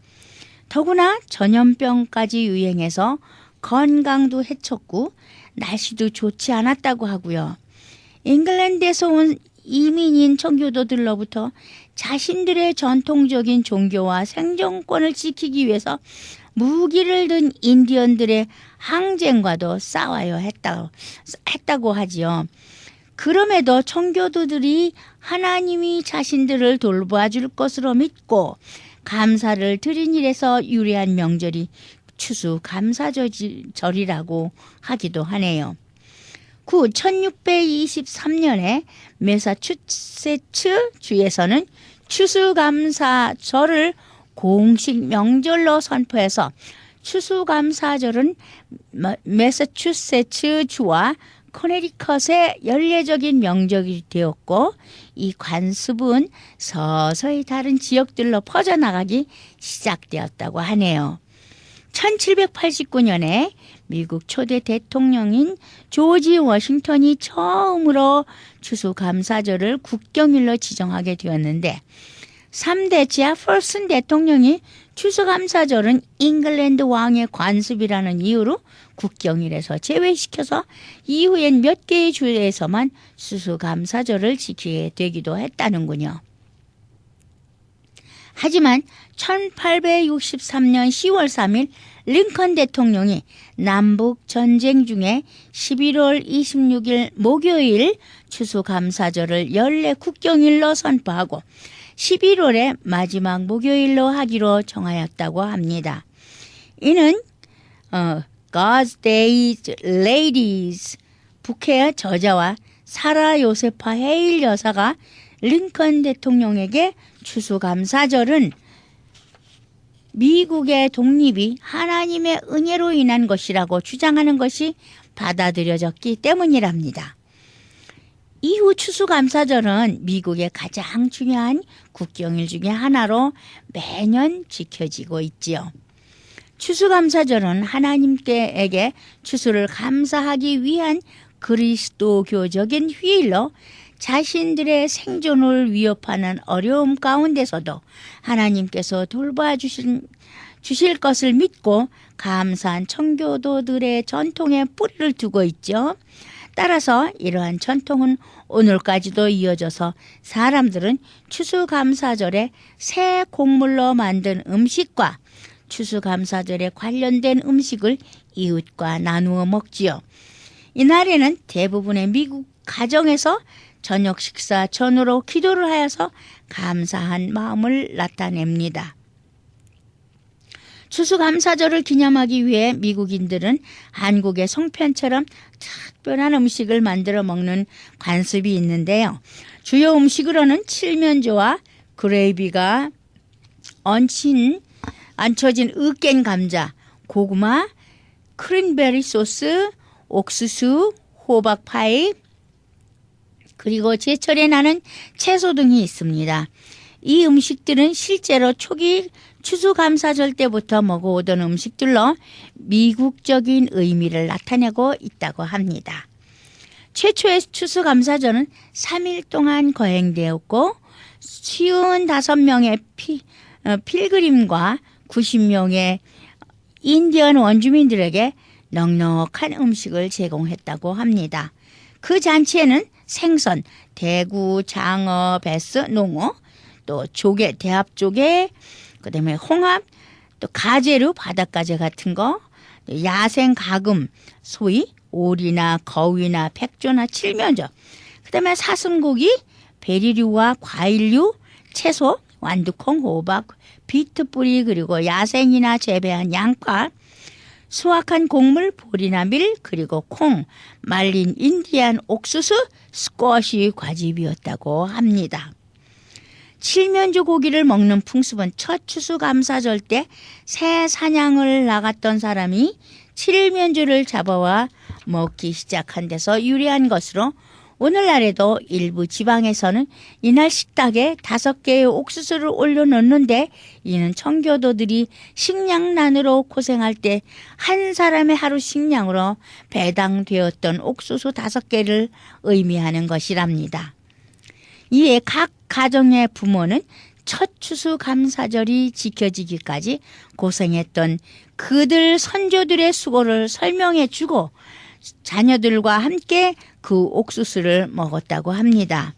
C: 더구나 전염병까지 유행해서 건강도 해쳤고 날씨도 좋지 않았다고 하고요. 잉글랜드에서 온 이민인 청교도들로부터 자신들의 전통적인 종교와 생존권을 지키기 위해서 무기를 든 인디언들의 항쟁과도 싸워야 했다고 하지요. 그럼에도 청교도들이 하나님이 자신들을 돌봐줄 것으로 믿고 감사를 드린 일에서 유래한 명절이 추수감사절이라고 하기도 하네요. 1623년에 매사추세츠 주에서는 추수감사절을 공식 명절로 선포해서 추수감사절은 매사추세츠 주와 커네리컷의 연례적인 명절이 되었고 이 관습은 서서히 다른 지역들로 퍼져나가기 시작되었다고 하네요. 1789년에 미국 초대 대통령인 조지 워싱턴이 처음으로 추수감사절을 국경일로 지정하게 되었는데 3대 제퍼슨 대통령이 추수감사절은 잉글랜드 왕의 관습이라는 이유로 국경일에서 제외시켜서 이후엔 몇 개의 주에서만 추수감사절을 지키게 되기도 했다는군요. 하지만 1863년 10월 3일 링컨 대통령이 남북 전쟁 중에 11월 26일 목요일 추수감사절을 연례 국경일로 선포하고 11월의 마지막 목요일로 하기로 정하였다고 합니다. 이는 God's Days Ladies 북해의 저자와 사라 요세파 헤일 여사가 링컨 대통령에게 추수감사절은 미국의 독립이 하나님의 은혜로 인한 것이라고 주장하는 것이 받아들여졌기 때문이랍니다. 이후 추수감사절은 미국의 가장 중요한 국경일 중에 하나로 매년 지켜지고 있지요. 추수감사절은 하나님께에게 추수를 감사하기 위한 그리스도교적인 휴일로 자신들의 생존을 위협하는 어려움 가운데서도 하나님께서 돌봐주실 것을 믿고 감사한 청교도들의 전통에 뿌리를 두고 있죠. 따라서 이러한 전통은 오늘까지도 이어져서 사람들은 추수감사절에 새 곡물로 만든 음식과 추수감사절에 관련된 음식을 이웃과 나누어 먹지요. 이날에는 대부분의 미국 가정에서 저녁 식사 전후로 기도를 하여서 감사한 마음을 나타냅니다. 추수감사절을 기념하기 위해 미국인들은 한국의 송편처럼 특별한 음식을 만들어 먹는 관습이 있는데요. 주요 음식으로는 칠면조와 그레이비가 얹혀진 으깬 감자, 고구마, 크랜베리 소스, 옥수수, 호박파이, 그리고 제철에 나는 채소 등이 있습니다. 이 음식들은 실제로 초기 추수감사절 때부터 먹어오던 음식들로 미국적인 의미를 나타내고 있다고 합니다. 최초의 추수감사절은 3일 동안 거행되었고 55명의 필그림과 90명의 인디언 원주민들에게 넉넉한 음식을 제공했다고 합니다. 그 잔치에는 생선, 대구, 장어, 베스, 농어, 또 조개, 대합조개, 그다음에 홍합, 또 가재류, 바닷가재 같은 거, 야생 가금, 소위 오리나 거위나 백조나 칠면조, 그다음에 사슴고기, 베리류와 과일류, 채소, 완두콩, 호박, 비트뿌리, 그리고 야생이나 재배한 양파, 수확한 곡물, 보리나 밀, 그리고 콩, 말린 인디안 옥수수, 스쿼시 과즙이었다고 합니다. 칠면조 고기를 먹는 풍습은 첫 추수감사절 때 새 사냥을 나갔던 사람이 칠면조를 잡아와 먹기 시작한 데서 유래한 것으로 오늘날에도 일부 지방에서는 이날 식탁에 5개의 옥수수를 올려놓는데 이는 청교도들이 식량난으로 고생할 때 한 사람의 하루 식량으로 배당되었던 옥수수 5개를 의미하는 것이랍니다. 이에 각 가정의 부모는 첫 추수감사절이 지켜지기까지 고생했던 그들 선조들의 수고를 설명해 주고 자녀들과 함께 그 옥수수를 먹었다고 합니다.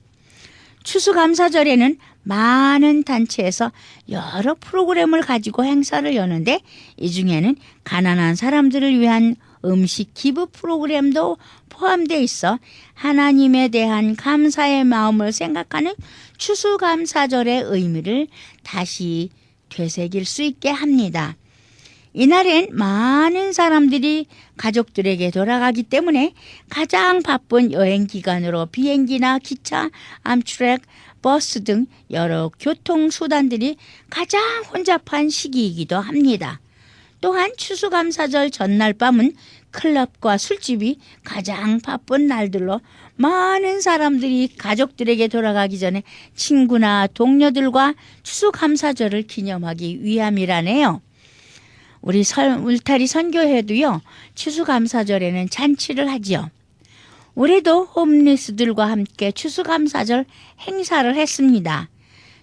C: 추수감사절에는 많은 단체에서 여러 프로그램을 가지고 행사를 여는데 이 중에는 가난한 사람들을 위한 음식 기부 프로그램도 포함되어 있어 하나님에 대한 감사의 마음을 생각하는 추수감사절의 의미를 다시 되새길 수 있게 합니다. 이날엔 많은 사람들이 가족들에게 돌아가기 때문에 가장 바쁜 여행 기간으로 비행기나 기차, 암트랙, 버스 등 여러 교통수단들이 가장 혼잡한 시기이기도 합니다. 또한 추수감사절 전날 밤은 클럽과 술집이 가장 바쁜 날들로 많은 사람들이 가족들에게 돌아가기 전에 친구나 동료들과 추수감사절을 기념하기 위함이라네요. 우리 울타리 선교회도요, 추수감사절에는 잔치를 하지요. 올해도 홈리스들과 함께 추수감사절 행사를 했습니다.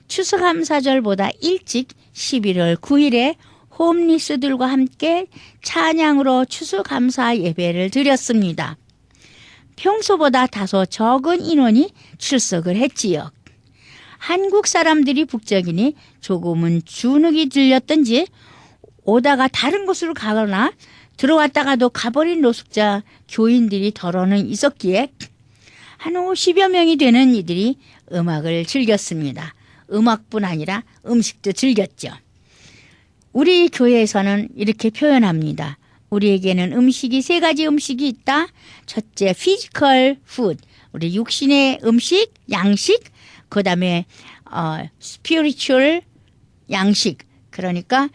C: 추수감사절보다 일찍 11월 9일에 홈리스들과 함께 찬양으로 추수감사 예배를 드렸습니다. 평소보다 다소 적은 인원이 출석을 했지요. 한국 사람들이 북적이니 조금은 주눅이 들렸던지 오다가 다른 곳으로 가거나 들어왔다가도 가버린 노숙자 교인들이 더러는 있었기에 한 50여 명이 되는 이들이 음악을 즐겼습니다. 음악뿐 아니라 음식도 즐겼죠. 우리 교회에서는 이렇게 표현합니다. 우리에게는 음식이 3가지 음식이 있다. 첫째, 피지컬 푸드, 우리 육신의 음식, 양식, 그 다음에 스피리추얼 양식, 그러니까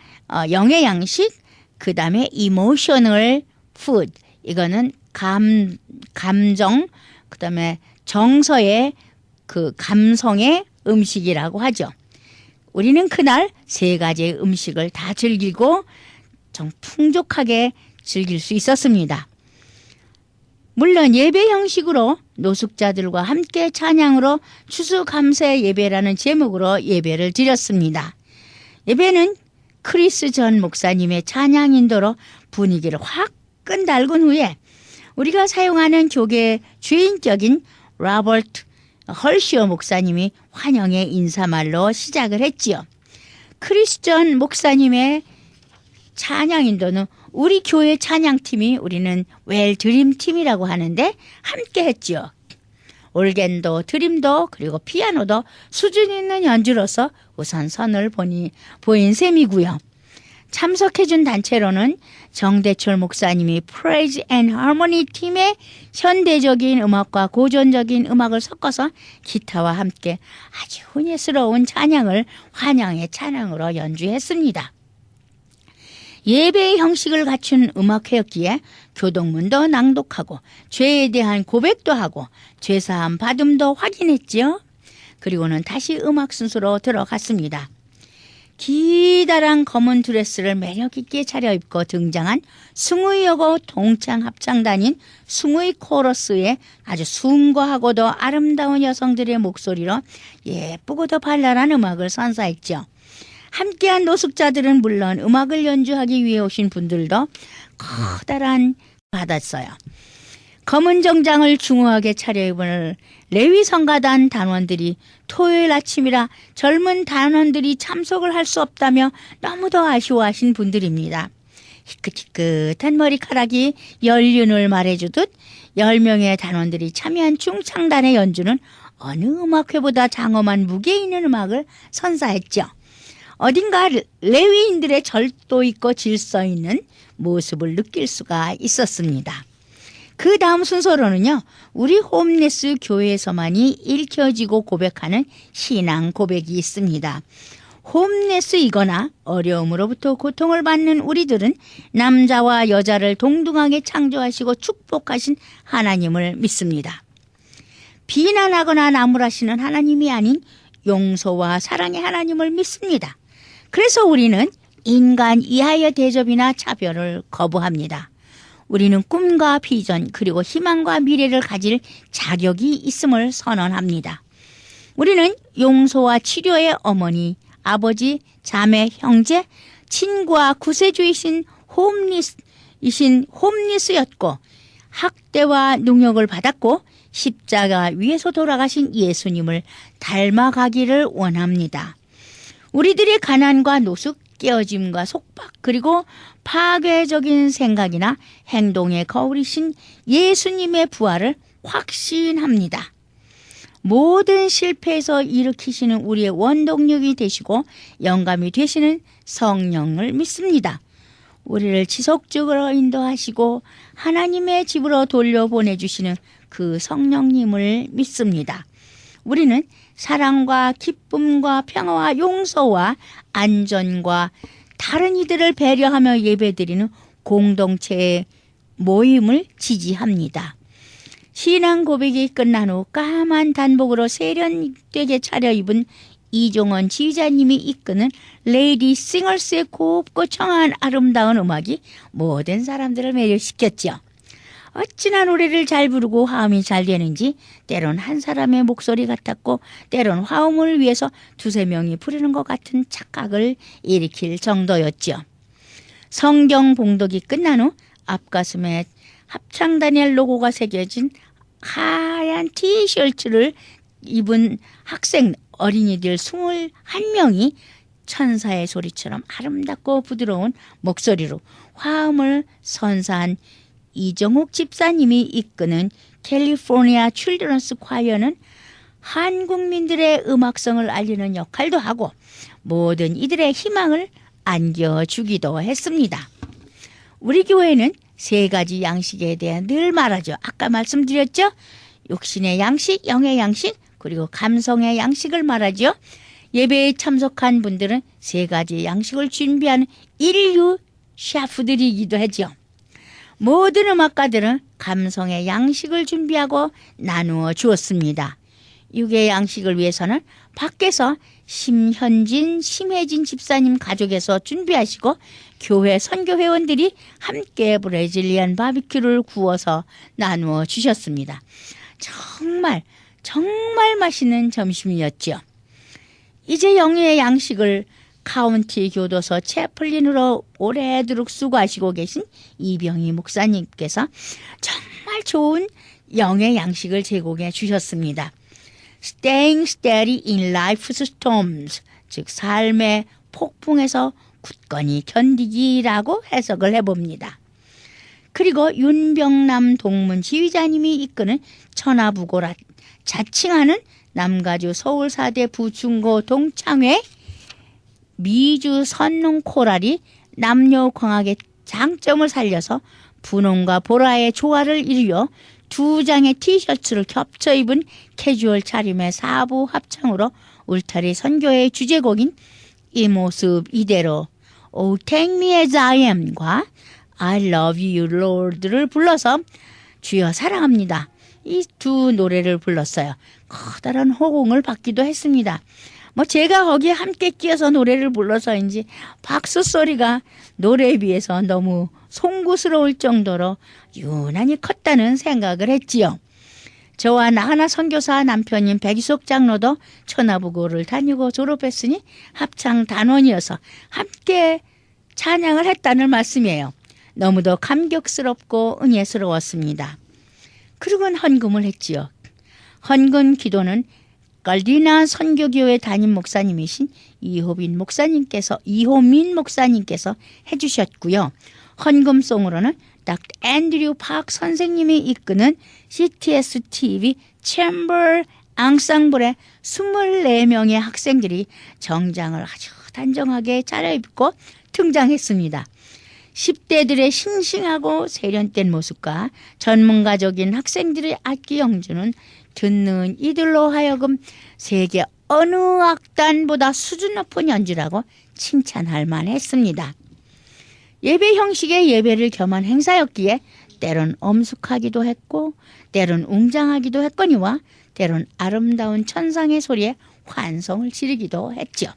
C: 영의 양식, 그 다음에 이모셔널 푸드, 이거는 감정, 그 다음에 정서의 그 감성의 음식이라고 하죠. 우리는 그날 3가지의 음식을 다 즐기고 좀 풍족하게 즐길 수 있었습니다. 물론 예배 형식으로 노숙자들과 함께 찬양으로 추수감사 예배라는 제목으로 예배를 드렸습니다. 예배는 크리스 전 목사님의 찬양 인도로 분위기를 화끈 달군 후에 우리가 사용하는 교계의 주인격인 로버트 헐시오 목사님이 환영의 인사말로 시작을 했지요. 크리스 전 목사님의 찬양 인도는 우리 교회 찬양팀이 우리는 웰 드림팀이라고 하는데 함께 했지요. 올겐도 드림도 그리고 피아노도 수준 있는 연주로서 우선 선을 보인 셈이고요. 참석해준 단체로는 정대철 목사님이 프레이즈 앤 하모니 팀의 현대적인 음악과 고전적인 음악을 섞어서 기타와 함께 아주 예스러운 찬양을 환영의 찬양으로 연주했습니다. 예배의 형식을 갖춘 음악회였기에 교동문도 낭독하고 죄에 대한 고백도 하고 죄사함 받음도 확인했지요. 그리고는 다시 음악 순서로 들어갔습니다. 기다란 검은 드레스를 매력있게 차려입고 등장한 숭의여고 동창 합창단인 숭의 코러스의 아주 숭고하고도 아름다운 여성들의 목소리로 예쁘고도 발랄한 음악을 선사했죠. 함께한 노숙자들은 물론 음악을 연주하기 위해 오신 분들도 커다란 받았어요. 검은 정장을 중후하게 차려입은 레위 성가단 단원들이 토요일 아침이라 젊은 단원들이 참석을 할 수 없다며 너무도 아쉬워하신 분들입니다. 희끗희끗한 머리카락이 연륜을 말해주듯 10명의 단원들이 참여한 중창단의 연주는 어느 음악회보다 장엄한 무게 있는 음악을 선사했죠. 어딘가 레위인들의 절도 있고 질서 있는 모습을 느낄 수가 있었습니다. 그 다음 순서로는요, 우리 홈리스 교회에서만이 읽혀지고 고백하는 신앙 고백이 있습니다. 홈리스이거나 어려움으로부터 고통을 받는 우리들은 남자와 여자를 동등하게 창조하시고 축복하신 하나님을 믿습니다. 비난하거나 나무라시는 하나님이 아닌 용서와 사랑의 하나님을 믿습니다. 그래서 우리는 인간 이하의 대접이나 차별을 거부합니다. 우리는 꿈과 비전 그리고 희망과 미래를 가질 자격이 있음을 선언합니다. 우리는 용서와 치료의 어머니, 아버지, 자매, 형제, 친구와 구세주이신 홈리스였고 학대와 능욕을 받았고 십자가 위에서 돌아가신 예수님을 닮아가기를 원합니다. 우리들의 가난과 노숙, 깨어짐과 속박 그리고 파괴적인 생각이나 행동의 거울이신 예수님의 부활을 확신합니다. 모든 실패에서 일으키시는 우리의 원동력이 되시고 영감이 되시는 성령을 믿습니다. 우리를 지속적으로 인도하시고 하나님의 집으로 돌려보내주시는 그 성령님을 믿습니다. 우리는 사랑과 기쁨과 평화와 용서와 안전과 다른 이들을 배려하며 예배드리는 공동체의 모임을 지지합니다. 신앙 고백이 끝난 후 까만 단복으로 세련되게 차려입은 이종원 지휘자님이 이끄는 레이디 싱어스의 곱고 청아한 아름다운 음악이 모든 사람들을 매료시켰죠. 어찌나 노래를 잘 부르고 화음이 잘 되는지 때론 한 사람의 목소리 같았고 때론 화음을 위해서 두세 명이 부르는 것 같은 착각을 일으킬 정도였죠. 성경 봉독이 끝난 후 앞가슴에 합창단의 로고가 새겨진 하얀 티셔츠를 입은 학생 어린이들 21명이 천사의 소리처럼 아름답고 부드러운 목소리로 화음을 선사한 이정옥 집사님이 이끄는 캘리포니아 칠드런스 콰이어는 한국민들의 음악성을 알리는 역할도 하고 모든 이들의 희망을 안겨주기도 했습니다. 우리 교회는 세 가지 양식에 대해 늘 말하죠. 아까 말씀드렸죠? 육신의 양식, 영의 양식, 그리고 감성의 양식을 말하죠. 예배에 참석한 분들은 세 가지 양식을 준비하는 인류 셰프들이기도 하죠. 모든 음악가들은 감성의 양식을 준비하고 나누어 주었습니다. 육의 양식을 위해서는 밖에서 심현진, 심혜진 집사님 가족에서 준비하시고 교회 선교회원들이 함께 브라질리안 바비큐를 구워서 나누어 주셨습니다. 정말 맛있는 점심이었죠. 이제 영의 양식을 카운티 교도소 채플린으로 오래도록 수고하시고 계신 이병희 목사님께서 정말 좋은 영의 양식을 제공해 주셨습니다. Staying steady in life's storms, 즉 삶의 폭풍에서 굳건히 견디기라고 해석을 해봅니다. 그리고 윤병남 동문 지휘자님이 이끄는 천하부고라 자칭하는 남가주 서울사대 부중고 동창회 미주 선농 코랄이 남녀 광학의 장점을 살려서 분홍과 보라의 조화를 이루어 두 장의 티셔츠를 겹쳐 입은 캐주얼 차림의 4부 합창으로 울타리 선교의 주제곡인 이 모습 이대로 Oh Take Me As I Am과 I Love You Lord를 불러서 주여 사랑합니다. 이 두 노래를 불렀어요. 커다란 호응을 받기도 했습니다. 뭐 제가 거기에 함께 끼어서 노래를 불러서인지 박수 소리가 노래에 비해서 너무 송구스러울 정도로 유난히 컸다는 생각을 했지요. 저와 나하나 선교사 남편인 백이석 장로도 천하부고를 다니고 졸업했으니 합창 단원이어서 함께 찬양을 했다는 말씀이에요. 너무도 감격스럽고 은혜스러웠습니다. 그리고는 헌금을 했지요. 헌금 기도는 갈디나 선교교회 담임 목사님이신 이호민 목사님께서 해주셨고요. 헌금송으로는 닥터 앤드류 팍 선생님이 이끄는 CTS TV 챔버 앙상블의 24명의 학생들이 정장을 아주 단정하게 차려입고 등장했습니다. 10대들의 싱싱하고 세련된 모습과 전문가적인 학생들의 악기 연주는 듣는 이들로 하여금 세계 어느 악단보다 수준 높은 연주라고 칭찬할 만했습니다. 예배 형식의 예배를 겸한 행사였기에 때론 엄숙하기도 했고 때론 웅장하기도 했거니와 때론 아름다운 천상의 소리에 환성을 지르기도 했죠.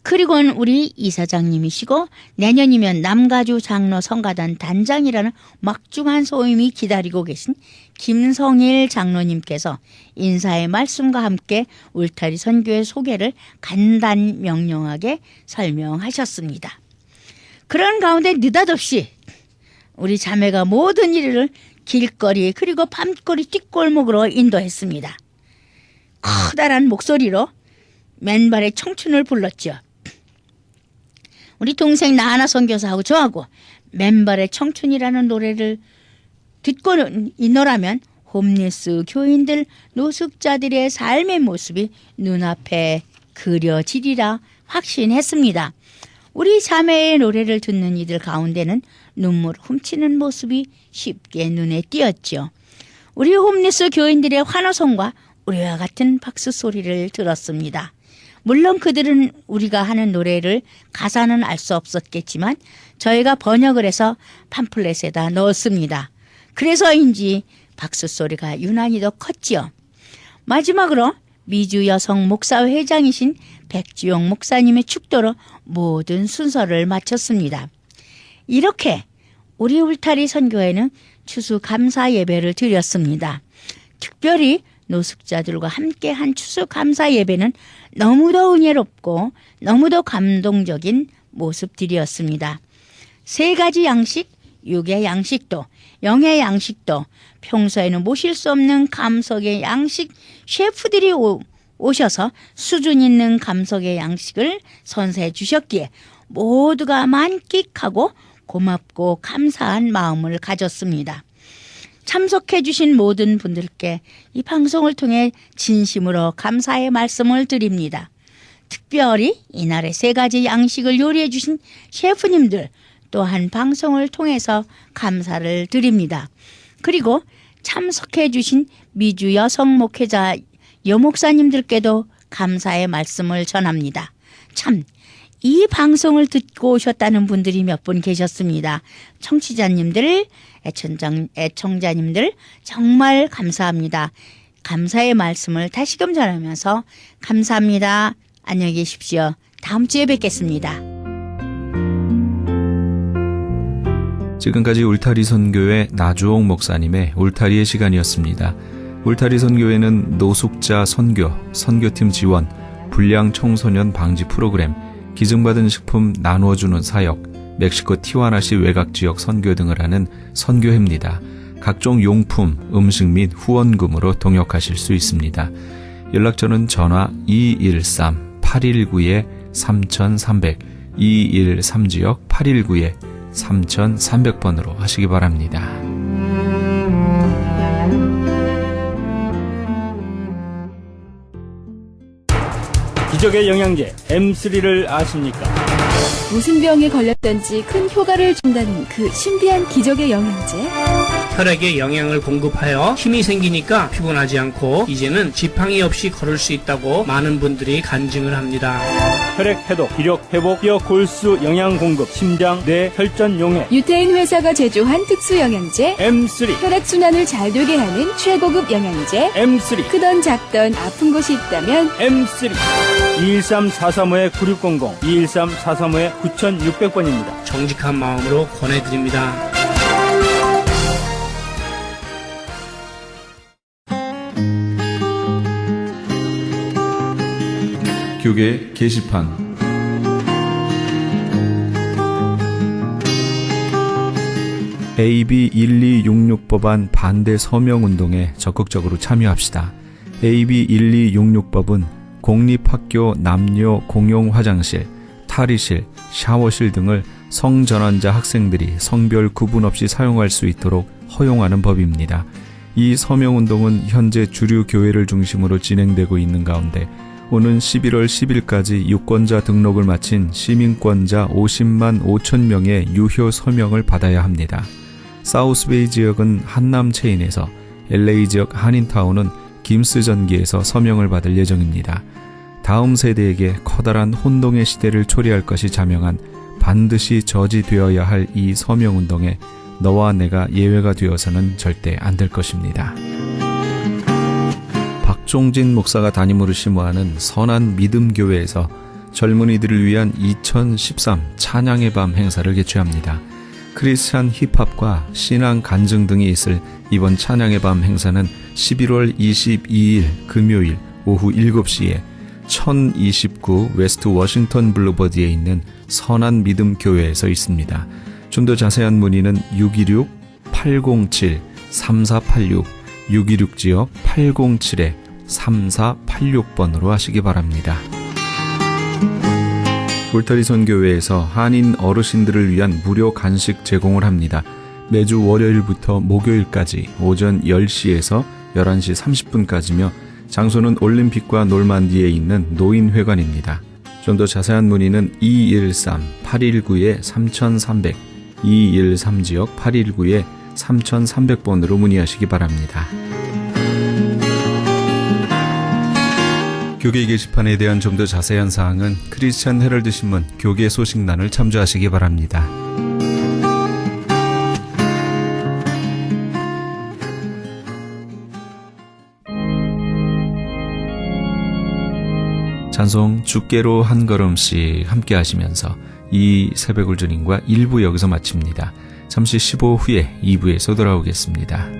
C: 그리고는 우리 이사장님이시고 내년이면 남가주 장로 성가단 단장이라는 막중한 소임이 기다리고 계신 김성일 장로님께서 인사의 말씀과 함께 울타리 선교의 소개를 간단 명료하게 설명하셨습니다. 그런 가운데 느닷없이 우리 자매가 모든 일을 길거리 그리고 밤거리 뒷골목으로 인도했습니다. 커다란 목소리로 맨발의 청춘을 불렀죠. 우리 동생 나하나 선교사하고 저하고 맨발의 청춘이라는 노래를 듣고는 인노라면 홈리스 교인들 노숙자들의 삶의 모습이 눈앞에 그려지리라 확신했습니다. 우리 자매의 노래를 듣는 이들 가운데는 눈물 훔치는 모습이 쉽게 눈에 띄었죠. 우리 홈리스 교인들의 환호성과 우리와 같은 박수 소리를 들었습니다. 물론 그들은 우리가 하는 노래를 가사는 알 수 없었겠지만 저희가 번역을 해서 팜플렛에다 넣었습니다. 그래서인지 박수 소리가 유난히 더 컸지요. 마지막으로 미주 여성 목사회 회장이신 백주용 목사님의 축도로 모든 순서를 마쳤습니다. 이렇게 우리 울타리 선교회는 추수감사 예배를 드렸습니다. 특별히 노숙자들과 함께한 추수감사 예배는 너무도 은혜롭고 너무도 감동적인 모습들이었습니다. 3가지 양식, 육의 양식도, 영의 양식도, 평소에는 모실 수 없는 감석의 양식 셰프들이 오셔서 수준 있는 감석의 양식을 선사해 주셨기에 모두가 만끽하고 고맙고 감사한 마음을 가졌습니다. 참석해 주신 모든 분들께 이 방송을 통해 진심으로 감사의 말씀을 드립니다. 특별히 이날의 3가지 양식을 요리해 주신 셰프님들 또한 방송을 통해서 감사를 드립니다. 그리고 참석해 주신 미주 여성 목회자 여목사님들께도 감사의 말씀을 전합니다. 참, 이 방송을 듣고 오셨다는 분들이 몇 분 계셨습니다. 청취자님들, 애청자님들 정말 감사합니다. 감사의 말씀을 다시금 전하면서 감사합니다. 안녕히 계십시오. 다음 주에 뵙겠습니다.
A: 지금까지 울타리 선교회 나주옥 목사님의 울타리의 시간이었습니다. 울타리 선교회는 노숙자 선교, 선교팀 지원, 불량 청소년 방지 프로그램, 기증받은 식품 나누어주는 사역, 멕시코 티와나시 외곽지역 선교 등을 하는 선교회입니다. 각종 용품, 음식 및 후원금으로 동역하실 수 있습니다. 연락처는 전화 213-819-3300, 213지역 819-3300번으로 하시기 바랍니다.
D: 기적의 영양제 M3를 아십니까?
E: 무슨 병에 걸렸던지 큰 효과를 준다는 그 신비한 기적의 영양제. 혈액에 영양을 공급하여 힘이 생기니까 피곤하지 않고 이제는 지팡이 없이 걸을 수 있다고 많은 분들이 간증을 합니다.
D: 혈액 해독, 기력 회복, 뼈 골수 영양 공급, 심장, 뇌, 혈전 용해,
F: 유태인 회사가 제조한 특수 영양제,
D: M3,
F: 혈액순환을 잘 되게 하는 최고급 영양제,
D: M3,
F: 크던 작던 아픈 곳이 있다면
D: M3. 213-435-9600, 213-435-9600번입니다.
E: 정직한 마음으로 권해드립니다.
A: 교계 게시판 AB 1266법안 반대 서명운동에 적극적으로 참여합시다. AB 1266법은 공립학교 남녀 공용 화장실, 탈의실, 샤워실 등을 성전환자 학생들이 성별 구분 없이 사용할 수 있도록 허용하는 법입니다. 이 서명운동은 현재 주류 교회를 중심으로 진행되고 있는 가운데 오는 11월 10일까지 유권자 등록을 마친 시민권자 50만 5천 명의 유효 서명을 받아야 합니다. 사우스베이 지역은 한남 체인에서, LA 지역 한인타운은 김스 전기에서 서명을 받을 예정입니다. 다음 세대에게 커다란 혼동의 시대를 초래할 것이 자명한 반드시 저지되어야 할 이 서명운동에 너와 내가 예외가 되어서는 절대 안 될 것입니다. 박종진 목사가 담임으로 심호하는 선한 믿음교회에서 젊은이들을 위한 2013 찬양의 밤 행사를 개최합니다. 크리스찬 힙합과 신앙 간증 등이 있을 이번 찬양의 밤 행사는 11월 22일 금요일 오후 7시에 1029 웨스트 워싱턴 블루버드에 있는 선한 믿음 교회에서 있습니다. 좀 더 자세한 문의는 626-807-3486 626지역 807-3486번으로 하시기 바랍니다. 울타리 선교회에서 한인 어르신들을 위한 무료 간식 제공을 합니다. 매주 월요일부터 목요일까지 오전 10시에서 11시 30분까지며 장소는 올림픽과 놀만디에 있는 노인회관입니다. 좀 더 자세한 문의는 213-819-3300 213지역 819-3300번으로 문의하시기 바랍니다. 교계 게시판에 대한 좀 더 자세한 사항은 크리스찬 헤럴드 신문 교계 소식란을 참조하시기 바랍니다. 찬송 주께로 한 걸음씩 함께 하시면서 이 새벽 울전인과 1부 여기서 마칩니다. 잠시 15후 후에 2부에서 돌아오겠습니다.